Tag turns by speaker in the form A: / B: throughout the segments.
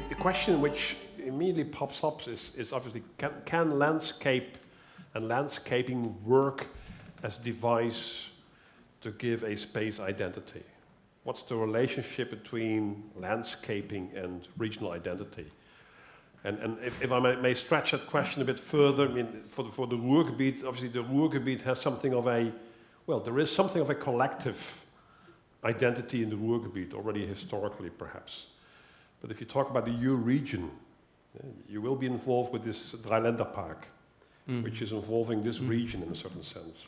A: the question which immediately pops up is obviously, can landscape and landscaping work as a device to give a space identity? What's the relationship between landscaping and regional identity? And if I may stretch that question a bit further, I mean, for the Ruhrgebiet, obviously the Ruhrgebiet has something of a, well, there is something of a collective identity in the Ruhrgebiet, already historically perhaps. But if you talk about the EU-region, you will be involved with this Dreiländerpark, which is involving this region in a certain sense.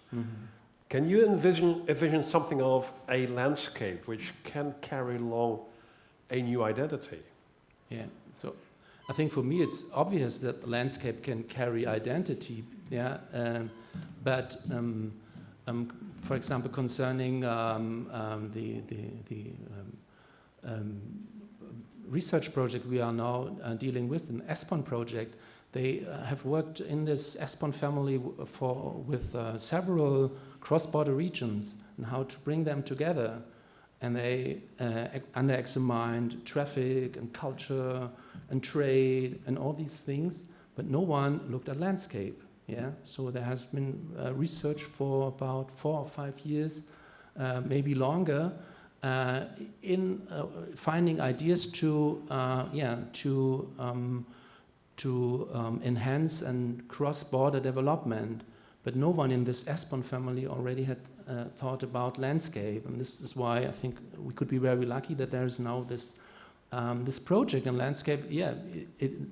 A: Can you envision something of a landscape which can carry along a new identity?
B: Yeah, so I think for me it's obvious that landscape can carry identity, yeah, but for example, concerning the research project we are now dealing with, an ESPON project, they have worked in this ESPON family with several cross-border regions and how to bring them together. And they under-examined traffic and culture and trade and all these things, but no one looked at landscape. Yeah, so there has been research for about 4 or 5 years, maybe longer, in finding ideas to enhance and cross-border development. But no one in this ESPON family already had thought about landscape, and this is why I think we could be very lucky that there is now this this project in landscape. Yeah,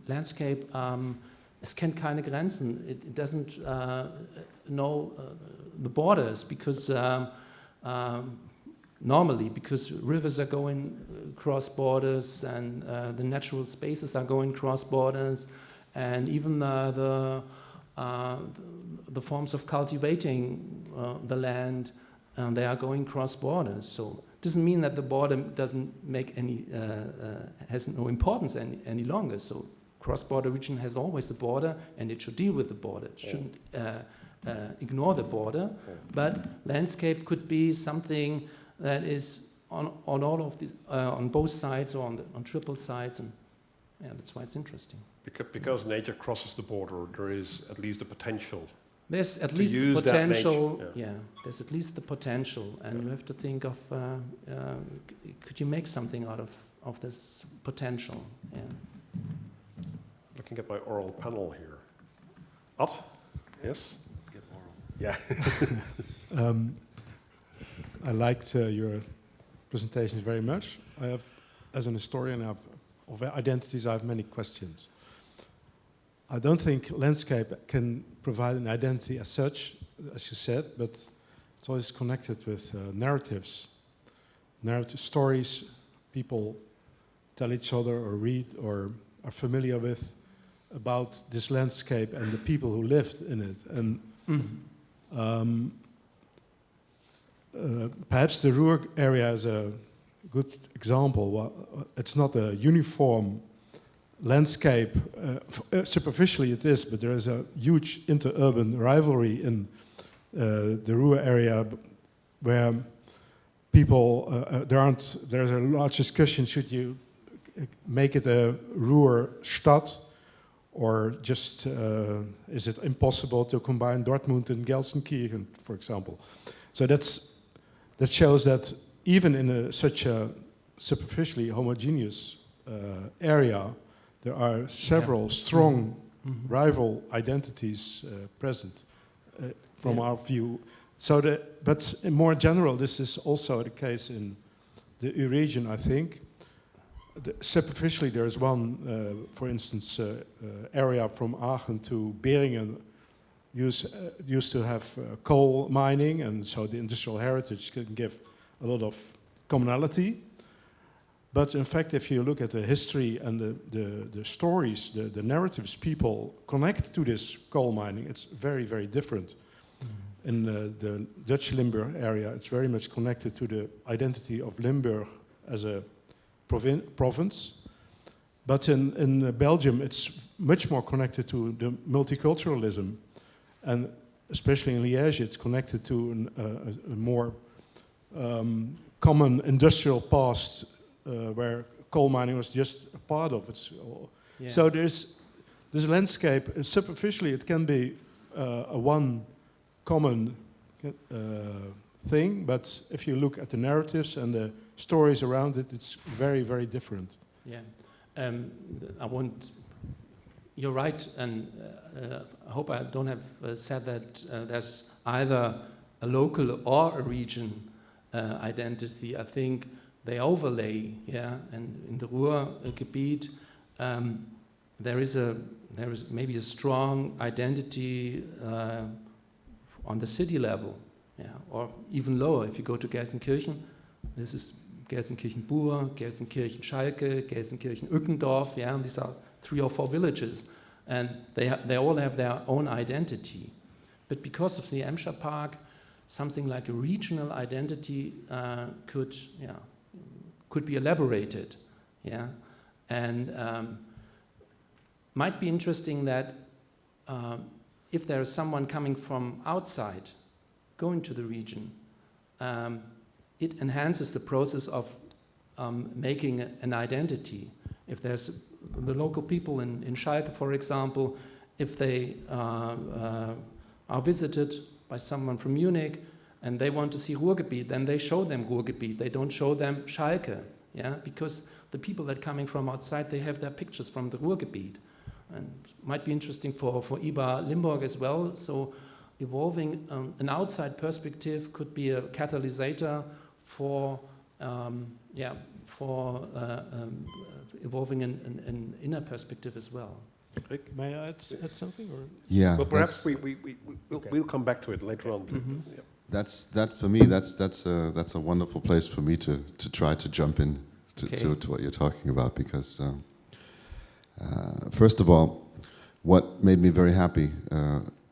B: landscape. Es kennt keine Grenzen. It doesn't know the borders because normally, because rivers are going cross borders and the natural spaces are going cross borders, and even the forms of cultivating the land, they are going cross borders. So it doesn't mean that the border doesn't make any has no importance any longer. So cross-border region has always the border, and it should deal with the border. It shouldn't ignore the border. But landscape could be something that is on all of these, on both sides or on triple sides, and yeah, that's why it's interesting.
A: Because nature crosses the border, there is at least the potential.
B: There's at least the potential. Yeah, there's at least the potential, and you have to think of could you make something out of this potential? Yeah.
A: Looking at my oral panel here. Ad? Yes?
C: Let's get oral.
A: Yeah.
D: I liked your presentations very much. I have, as an historian of identities, I have many questions. I don't think landscape can provide an identity as such, as you said, but it's always connected with narratives, stories people tell each other or read or are familiar with about this landscape and the people who lived in it. And perhaps the Ruhr area is a good example. Well, it's not a uniform landscape. Superficially it is, but there is a huge interurban rivalry in the Ruhr area where people, there's a large discussion, should you make it a Ruhr Stadt, or just is it impossible to combine Dortmund and Gelsenkirchen, for example? So that shows that even in such a superficially homogeneous area, there are several strong rival identities present from our view. So, but in more general, this is also the case in the EU region, I think. Superficially, there is one, for instance, area from Aachen to Beringen used to have coal mining, and so the industrial heritage can give a lot of commonality. But in fact, if you look at the history and the stories, the narratives people connect to this coal mining, it's very, very different. In the Dutch Limburg area, it's very much connected to the identity of Limburg as a province. But in Belgium, it's much more connected to the multiculturalism. And especially in Liège, it's connected to a more common industrial past where coal mining was just a part of it.
B: Yeah.
D: So there's this landscape. Superficially, it can be a one common thing, but if you look at the narratives and the stories around it, it's very, very different.
B: Yeah, you're right, and I hope I don't have said that there's either a local or a region identity. I think they overlay, yeah, and in the Ruhrgebiet, there is maybe a strong identity on the city level, yeah, or even lower. If you go to Gelsenkirchen, this is Gelsenkirchen-Bur, Gelsenkirchen-Schalke, Gelsenkirchen-Ückendorf, yeah, and these are 3 or 4 villages, and they all have their own identity. But because of the Emscher Park, something like a regional identity could be elaborated, yeah, and might be interesting that if there is someone coming from outside, going to the region, it enhances the process of making an identity. If there's the local people in Schalke, for example, if they are visited by someone from Munich and they want to see Ruhrgebiet, then they show them Ruhrgebiet. They don't show them Schalke, yeah, because the people that are coming from outside, they have their pictures from the Ruhrgebiet. And it might be interesting for IBA Limburg as well. So evolving an outside perspective could be a catalysator for evolving an inner perspective as well.
D: May I add something? Or?
C: Yeah.
A: Well, perhaps we'll come back to it later on.
B: Mm-hmm.
A: Yeah.
C: For me. That's a wonderful place for me to try to jump in to what you're talking about, because first of all, what made me very happy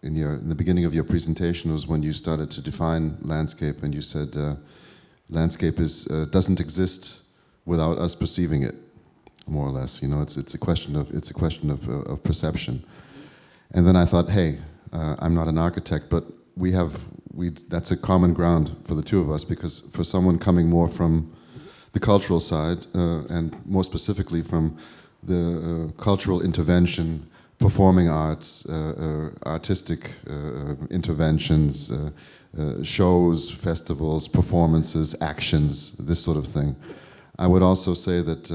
C: in the beginning of your presentation was when you started to define landscape, and you said landscape doesn't exist without us perceiving it, more or less. You know, it's a question of perception. And then I thought, hey, I'm not an architect, but that's a common ground for the two of us, because for someone coming more from the cultural side, and more specifically from the cultural intervention, performing arts, artistic interventions, shows, festivals, performances, actions, this sort of thing. I would also say that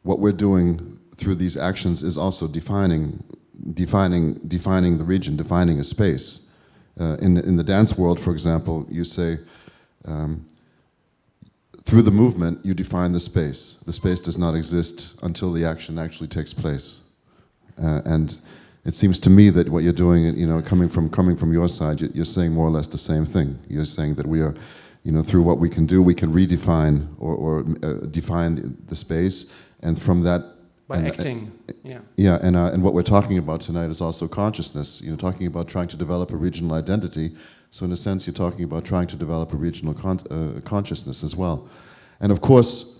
C: what we're doing through these actions is also defining the region, defining a space. In the dance world, for example, you say, through the movement, you define the space. The space does not exist until the action actually takes place. And it seems to me that what you're doing, you know, coming from your side, you're saying more or less the same thing. You're saying that we are, you know, through what we can do, we can redefine or define the space, and from that,
B: by acting, yeah.
C: Yeah, and what we're talking about tonight is also consciousness. You know, talking about trying to develop a regional identity. So in a sense, you're talking about trying to develop a regional consciousness as well. And of course,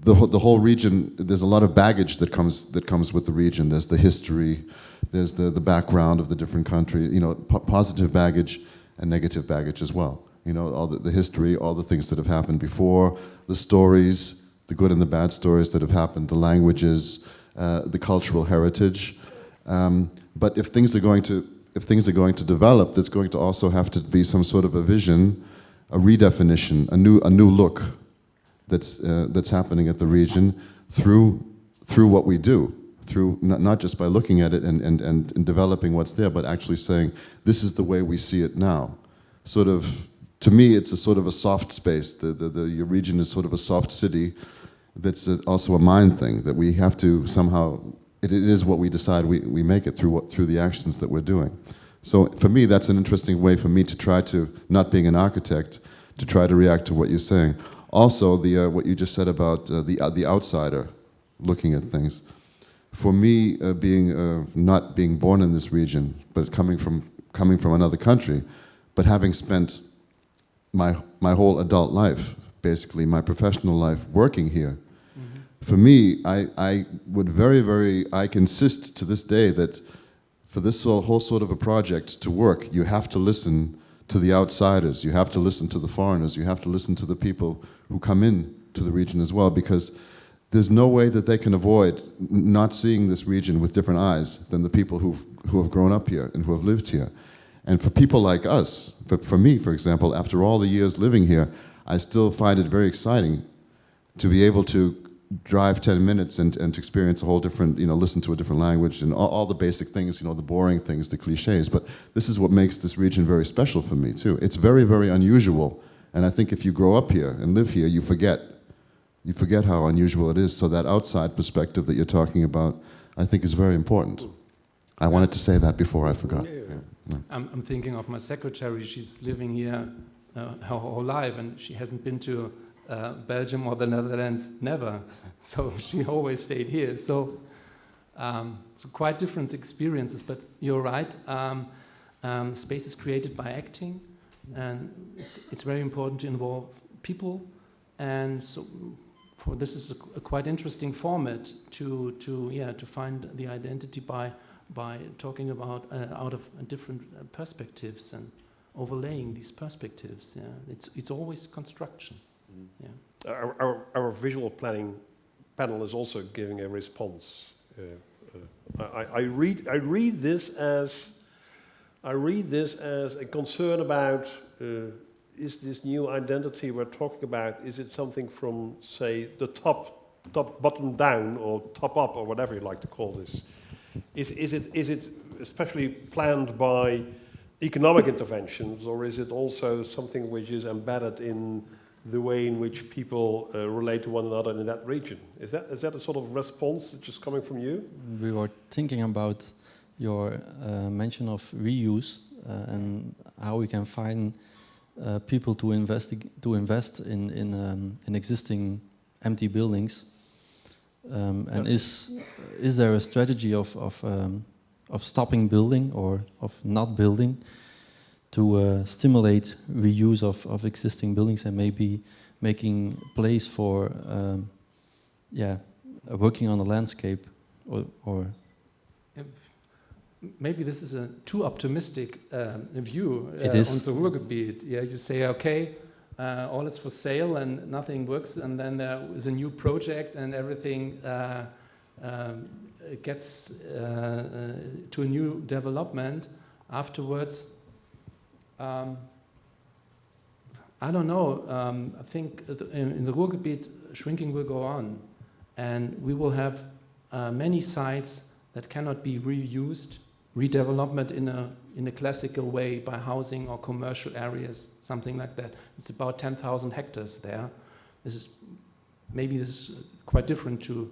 C: the whole region, there's a lot of baggage that comes with the region. There's the history, there's the background of the different countries, you know, positive baggage and negative baggage as well. You know, all the history, all the things that have happened before, the stories, the good and the bad stories that have happened, the languages, the cultural heritage. But if things are going to develop, there's going to also have to be some sort of a vision, a redefinition, a new look that's happening at the region through what we do, through not just by looking at it and developing what's there, but actually saying, this is the way we see it now. Sort of, to me, it's a sort of a soft space. Your region is sort of a soft city that's also a mind thing, that we have to somehow, it is what we decide we make it through the actions that we're doing. So for me, that's an interesting way for me to try to, not being an architect, to try to react to what you're saying. Also, what you just said about the outsider looking at things. For me, not being born in this region, but coming from another country, but having spent my whole adult life, basically my professional life, working here. Mm-hmm. For me, I would I insist to this day that for this whole sort of a project to work, you have to listen to the outsiders, you have to listen to the foreigners, you have to listen to the people who come in to the region as well, because there's no way that they can avoid not seeing this region with different eyes than the people who have grown up here and who have lived here. And for people like us, for me, for example, after all the years living here, I still find it very exciting to be able to drive 10 minutes and to experience a whole different, listen to a different language and all the basic things, the boring things, the cliches. But this is what makes this region very special for me too. It's very, very unusual. And I think if you grow up here and live here, you forget how unusual it is. So that outside perspective that you're talking about, I think is very important. I wanted to say that before I forgot. Yeah.
B: I'm thinking of my secretary. She's living here her whole life, and she hasn't been to Belgium or the Netherlands, never. So she always stayed here. So quite different experiences. But you're right. Space is created by acting, and it's very important to involve people. And so, this is a quite interesting format to find the identity by talking about out of different perspectives and overlaying these perspectives. Yeah, it's always construction. Yeah.
A: Our visual planning panel is also giving a response. I read this as a concern about is this new identity we're talking about, is it something from, say, the top bottom down or top up or whatever you like to call this? Is it especially planned by economic interventions, or is it also something which is embedded in the way in which people relate to one another in that region? Is that a sort of response that's just coming from you?
E: We were thinking about your mention of reuse and how we can find people to invest in existing empty buildings. And is there a strategy of stopping building or of not building to stimulate reuse of existing buildings and maybe making place for working on the landscape or
B: maybe this is a too optimistic view on the Ruhrgebiet. Yeah, you say, okay, all is for sale and nothing works, and then there is a new project and everything gets to a new development afterwards. I don't know. I think in the Ruhrgebiet, shrinking will go on, and we will have many sites that cannot be reused. Redevelopment in a classical way by housing or commercial areas, something like that. It's about 10,000 hectares there. This is quite different to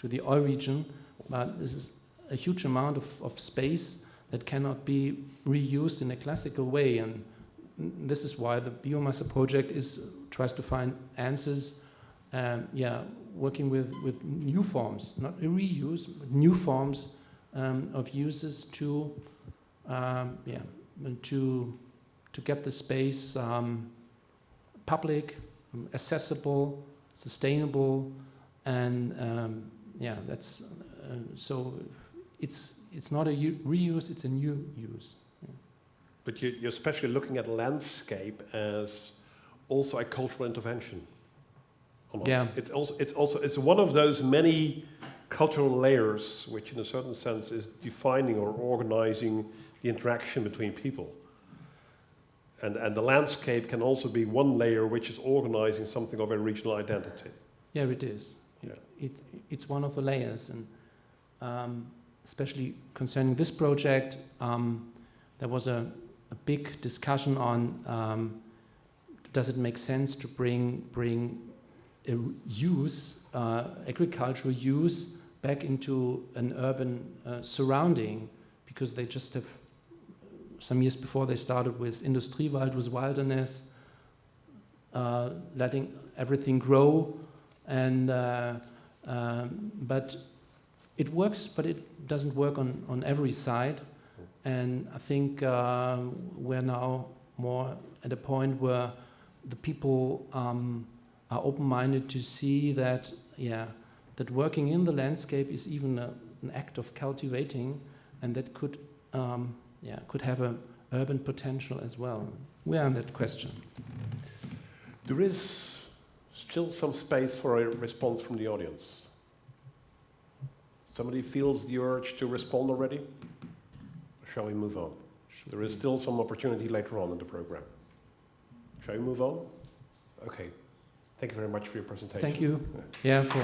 B: the oil region, but this is a huge amount of space that cannot be reused in a classical way, and this is why the Biomassa project tries to find answers. Working with new forms, not reuse, but new forms of uses to get the space public, accessible, sustainable, and that's so it's not a reuse, it's a new use. Yeah.
A: But you're especially looking at landscape as also a cultural intervention. Almost.
B: Yeah,
A: it's one of those many cultural layers which in a certain sense is defining or organizing the interaction between people. And the landscape can also be one layer which is organizing something of a regional identity.
B: Yeah, it is. It's one of the layers, and especially concerning this project, there was a big discussion on does it make sense to bring agricultural use back into an urban surrounding, because they just have, some years before they started with Industriewald, with wilderness, letting everything grow, and but it works, but it doesn't work on every side, and I think we're now more at a point where the people are open-minded to see that, that working in the landscape is even an act of cultivating, and that could have an urban potential as well. We are on that question.
A: There is still some space for a response from the audience. Somebody feels the urge to respond already? Or shall we move on? There is still some opportunity later on in the program. Shall we move on? Okay. Thank you very much for your presentation.
B: Thank you. Yeah, for.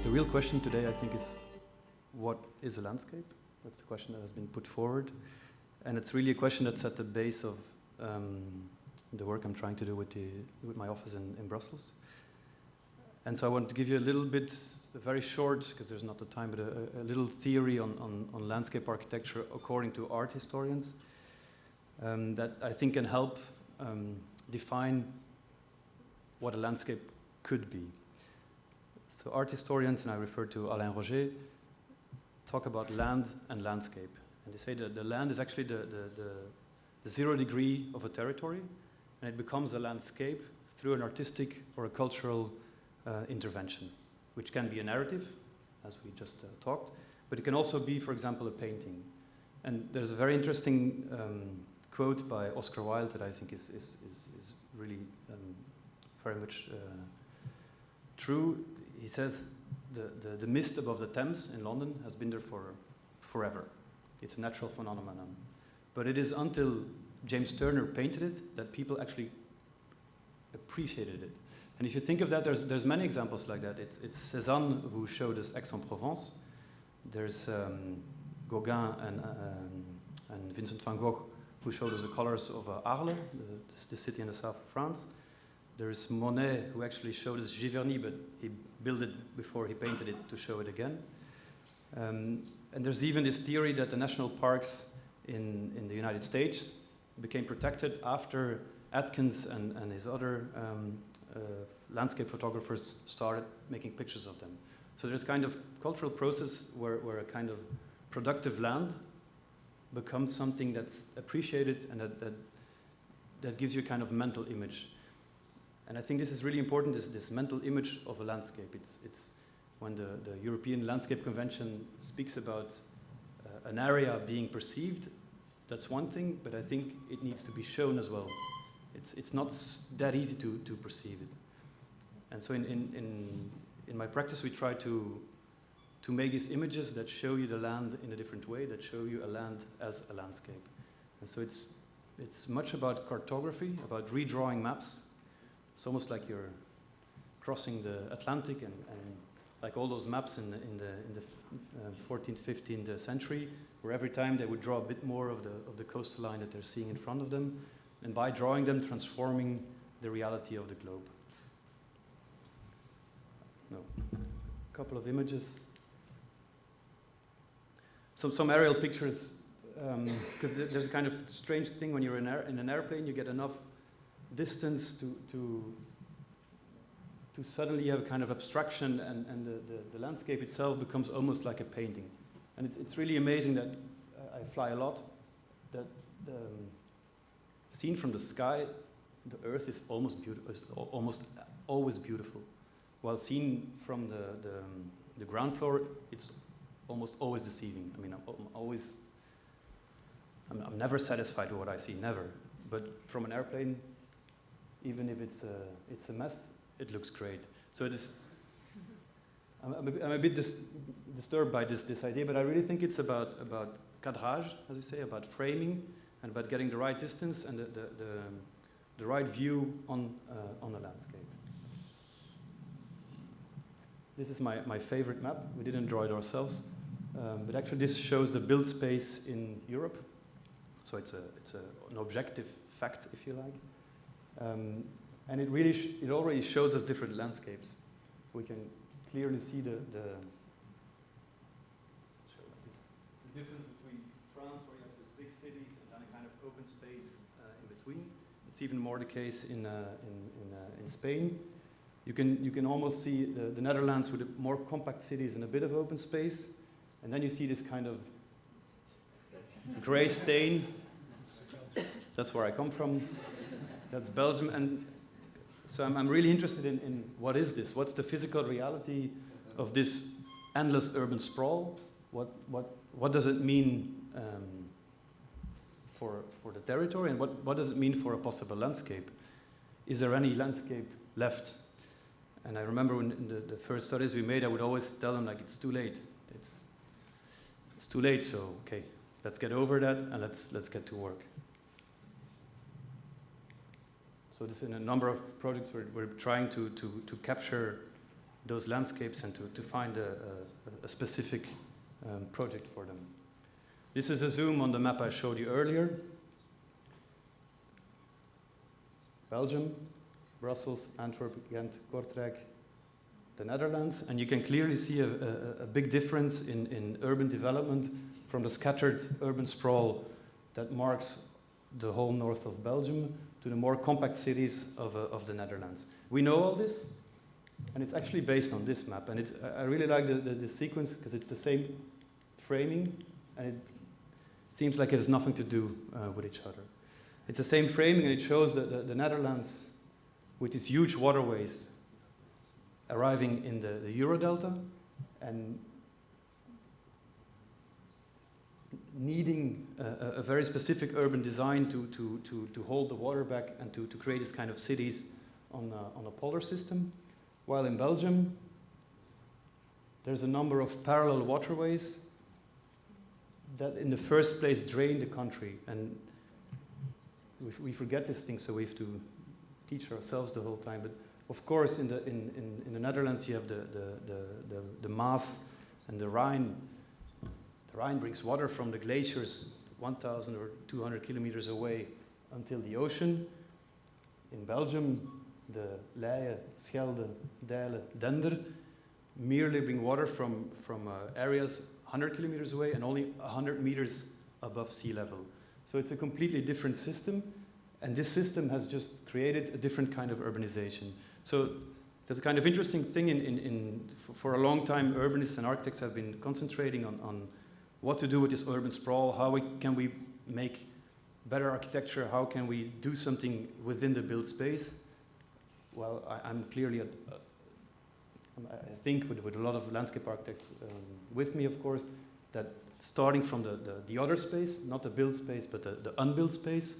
F: The real question today, I think, is what is a landscape? That's the question that has been put forward. And it's really a question that's at the base of the work I'm trying to do with my office in Brussels. And so I want to give you a little bit, a very short, because there's not the time, but a little theory on landscape architecture according to art historians that I think can help define what a landscape could be. So art historians, and I refer to Alain Roger, talk about land and landscape. And they say that the land is actually the 0 degree of a territory, and it becomes a landscape through an artistic or a cultural intervention, which can be a narrative, as we just talked, but it can also be, for example, a painting. And there's a very interesting quote by Oscar Wilde that I think is really very much true. He says, the mist above the Thames in London has been there for forever. It's a natural phenomenon. But it is until James Turner painted it that people actually appreciated it. And if you think of that, there's many examples like that. It's Cézanne who showed us Aix-en-Provence. There's Gauguin and Vincent van Gogh who showed us the colors of Arles, the city in the south of France. There's Monet who actually showed us Giverny, but he built it before he painted it to show it again. And there's even this theory that the national parks in the United States became protected after Atkins and his other landscape photographers started making pictures of them. So there's kind of cultural process where a kind of productive land becomes something that's appreciated and that gives you a kind of mental image. And I think this is really important, this mental image of a landscape. It's when the European Landscape Convention speaks about an area being perceived, that's one thing, but I think it needs to be shown as well. It's not that easy to perceive it. And so in my practice, we try to make these images that show you the land in a different way, that show you a land as a landscape. And so it's much about cartography, about redrawing maps. It's almost like you're crossing the Atlantic and like all those maps in the 14th, 15th century, where every time they would draw a bit more of the coastline that they're seeing in front of them, and by drawing them, transforming the reality of the globe. No, a couple of images. Some aerial pictures, because there's a kind of strange thing when you're in an airplane, you get enough distance to suddenly have a kind of abstraction, and the landscape itself becomes almost like a painting. And it's really amazing that I fly a lot, that seen from the sky, the earth is almost always beautiful, while seen from the ground floor, it's almost always deceiving. I mean, I'm never satisfied with what I see, never. But from an airplane, even if it's a mess, it looks great. So it is. I'm a bit disturbed by this idea, but I really think it's about cadrage, as we say, about framing, and about getting the right distance and the right view on a landscape. This is my favorite map. We didn't draw it ourselves, but actually this shows the build space in Europe. So it's an objective fact, if you like. And it already shows us different landscapes. We can clearly see the difference between France, where you have these big cities, and then a kind of open space in between. It's even more the case in Spain. You can almost see the Netherlands with more compact cities and a bit of open space, and then you see this kind of gray stain. That's where I come from. That's Belgium, and so I'm really interested in what is this? What's the physical reality of this endless urban sprawl? What does it mean for the territory, and what does it mean for a possible landscape? Is there any landscape left? And I remember when in the first studies we made, I would always tell them, like, it's too late. It's too late, so okay, let's get over that and let's get to work. So this in a number of projects we're trying to capture those landscapes and to find a specific project for them. This is a zoom on the map I showed you earlier. Belgium, Brussels, Antwerp, Ghent, Kortrijk, the Netherlands, and you can clearly see a big difference in urban development from the scattered urban sprawl that marks the whole north of Belgium to the more compact cities of the Netherlands. We know all this, and it's actually based on this map. And I really like the sequence because it's the same framing, and it seems like it has nothing to do with each other. It's the same framing, and it shows the Netherlands with these huge waterways arriving in the Euro Delta, and needing a very specific urban design to hold the water back and to create this kind of cities on a polar system. While in Belgium, there's a number of parallel waterways that in the first place drain the country. And we forget this thing, so we have to teach ourselves the whole time. But of course, in the Netherlands, you have the Maas and the Rhine. The Rhine brings water from the glaciers 1,000 or 200 kilometers away until the ocean. In Belgium, the Leie, Schelde, Dijle, Dender merely bring water from areas 100 kilometers away and only 100 meters above sea level. So it's a completely different system, and this system has just created a different kind of urbanization. So there's a kind of interesting thing for a long time, urbanists and architects have been concentrating on what to do with this urban sprawl, how can we make better architecture, how can we do something within the built space. Well, I'm clearly, I think with a lot of landscape architects with me, of course, that starting from the other space, not the built space, but the unbuilt space,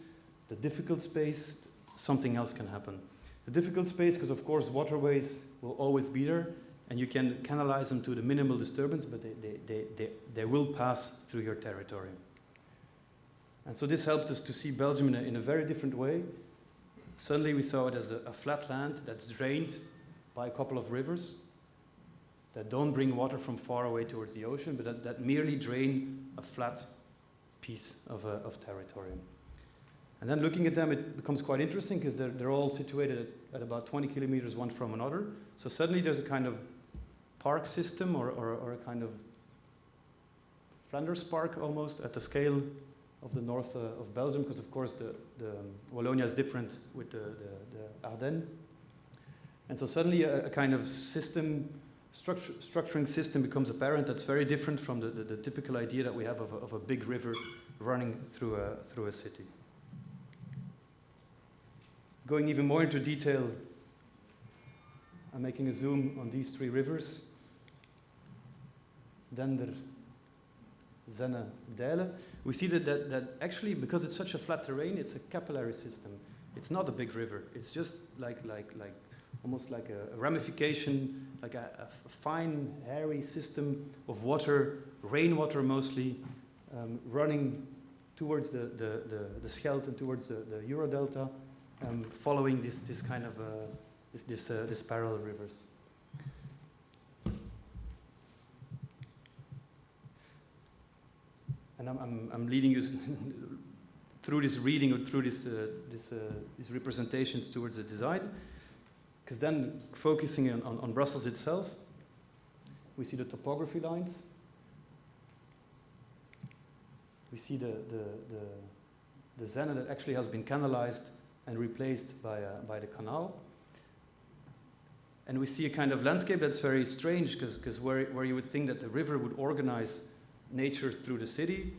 F: the difficult space, something else can happen. The difficult space, because of course waterways will always be there, and you can canalize them to the minimal disturbance, but they will pass through your territory. And so this helped us to see Belgium in a very different way. Suddenly we saw it as a flat land that's drained by a couple of rivers that don't bring water from far away towards the ocean, but that merely drain a flat piece of territory. And then looking at them, it becomes quite interesting because they're all situated at about 20 kilometers one from another. So suddenly there's a kind of park system or a kind of Flanders park almost at the scale of the north of Belgium, because of course the Wallonia is different with the Ardennes. And so suddenly a kind of system, structuring system becomes apparent that's very different from the typical idea that we have of a big river running through a city. Going even more into detail, I'm making a zoom on these three rivers. Dender, Zenne, Dijle. We see that actually, because it's such a flat terrain, it's a capillary system. It's not a big river. It's just like almost like a ramification, like a fine, hairy system of water, rainwater mostly, running towards the Scheldt and towards the Eurodelta, following this kind of this parallel rivers. And I'm leading you through this reading or through these representations towards the design, because then focusing on Brussels itself, we see the topography lines. We see the Zenne that actually has been canalized and replaced by the canal. And we see a kind of landscape that's very strange, because where you would think that the river would organize nature through the city,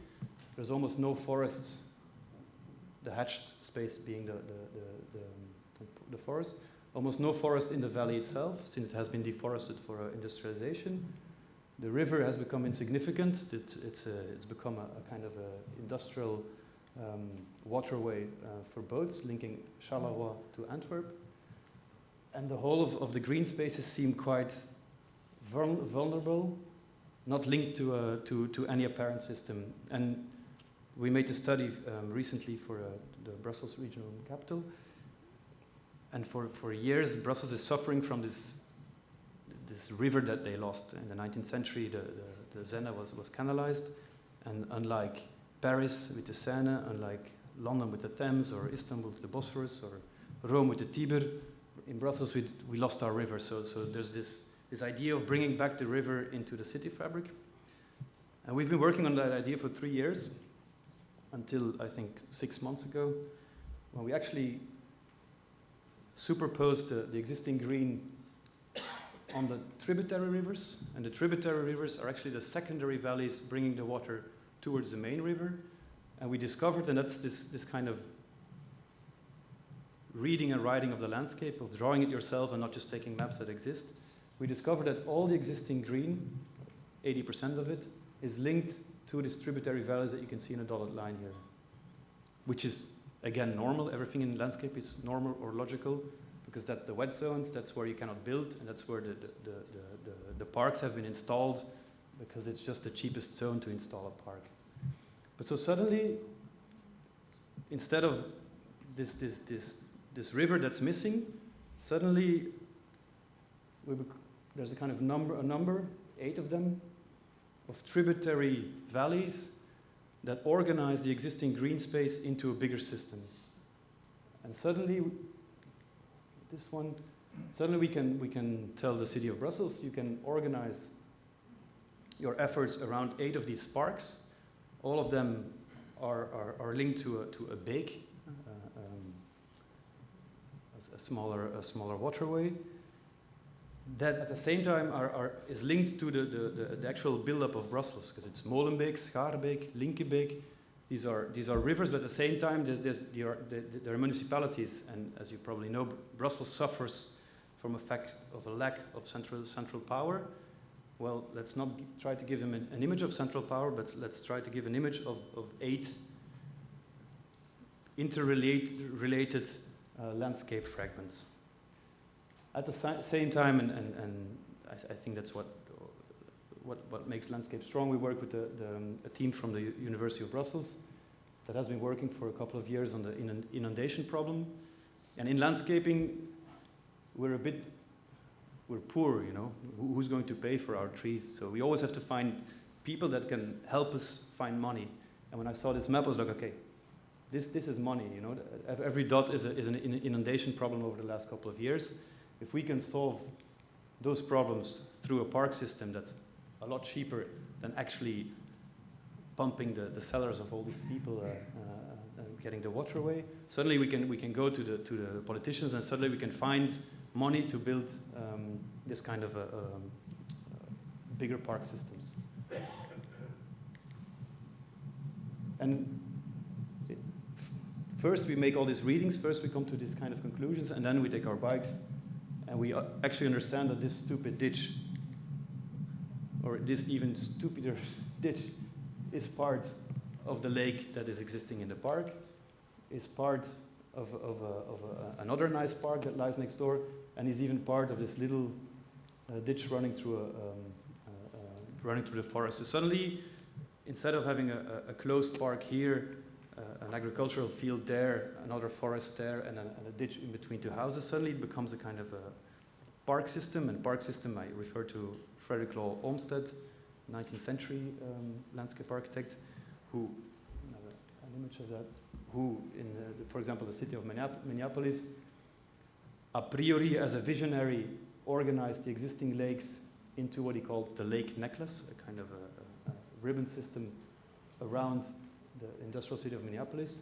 F: there's almost no forests, the hatched space being the forest, almost no forest in the valley itself, since it has been deforested for industrialization. The river has become insignificant. It's become a kind of a industrial waterway for boats linking Charleroi to Antwerp. And the whole of the green spaces seem quite vulnerable, not linked to any apparent system. And we made a study recently for the Brussels regional capital. And for years, Brussels is suffering from this river that they lost. In the 19th century, the Zenne was canalized. And unlike Paris with the Seine, unlike London with the Thames, or Istanbul with the Bosphorus, or Rome with the Tiber, in Brussels we lost our river. So there's this idea of bringing back the river into the city fabric. And we've been working on that idea for 3 years, until I think 6 months ago, when we actually superposed the existing green on the tributary rivers. And the tributary rivers are actually the secondary valleys bringing the water towards the main river. And we discovered, and that's this kind of reading and writing of the landscape, of drawing it yourself and not just taking maps that exist. We discovered that all the existing green, 80% of it, is linked to these tributary valleys that you can see in a dotted line here, which is, again, normal. Everything in landscape is normal or logical, because that's the wet zones, that's where you cannot build, and that's where the parks have been installed, because it's just the cheapest zone to install a park. But so suddenly, instead of this river that's missing, suddenly there's a kind of number, 8 of them, of tributary valleys that organize the existing green space into a bigger system. And suddenly, this one, suddenly we can tell the city of Brussels, you can organize your efforts around 8 of these parks. All of them are linked to a beek, a smaller waterway, that at the same time is linked to the actual buildup of Brussels, because it's Molenbeek, Schaarbeek, Linkebeek. These are rivers, but at the same time there are municipalities, and as you probably know, Brussels suffers from a lack of central power. Well, let's not try to give them an image of central power, but let's try to give an image of 8 interrelated landscape fragments. At the same time, and I think that's what makes landscape strong, we work with a team from the University of Brussels that has been working for a couple of years on the inundation problem. And in landscaping, we're poor, you know. Who's going to pay for our trees? So we always have to find people that can help us find money. And when I saw this map, I was like, okay, this is money, you know. Every dot is an inundation problem over the last couple of years. If we can solve those problems through a park system that's a lot cheaper than actually pumping the cellars of all these people and getting the waterway, suddenly we can go to the politicians, and suddenly we can find money to build this kind of bigger park systems. And first we make all these readings, first we come to these kind of conclusions, and then we take our bikes and we actually understand that this stupid ditch, or this even stupider ditch, is part of the lake that is existing in the park, is part of another nice park that lies next door, and is even part of this little ditch running through the forest. So suddenly, instead of having a closed park here, an agricultural field there, another forest there, and a ditch in between 2 houses, suddenly it becomes a kind of a park system. And park system, I refer to Frederick Law Olmsted, 19th century landscape architect, who, an image of that, who, for example, the city of Minneapolis, a priori as a visionary, organized the existing lakes into what he called the lake necklace, a kind of a ribbon system around the industrial city of Minneapolis.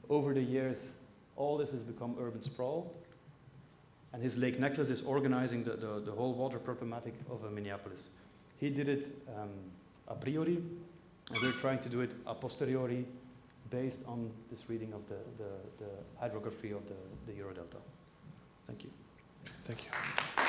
F: Over the years, all this has become urban sprawl, and his lake necklace is organizing the whole water problematic of Minneapolis. He did it a priori, and we're trying to do it a posteriori, based on this reading of the hydrography of the Eurodelta. Thank you.
A: Thank you.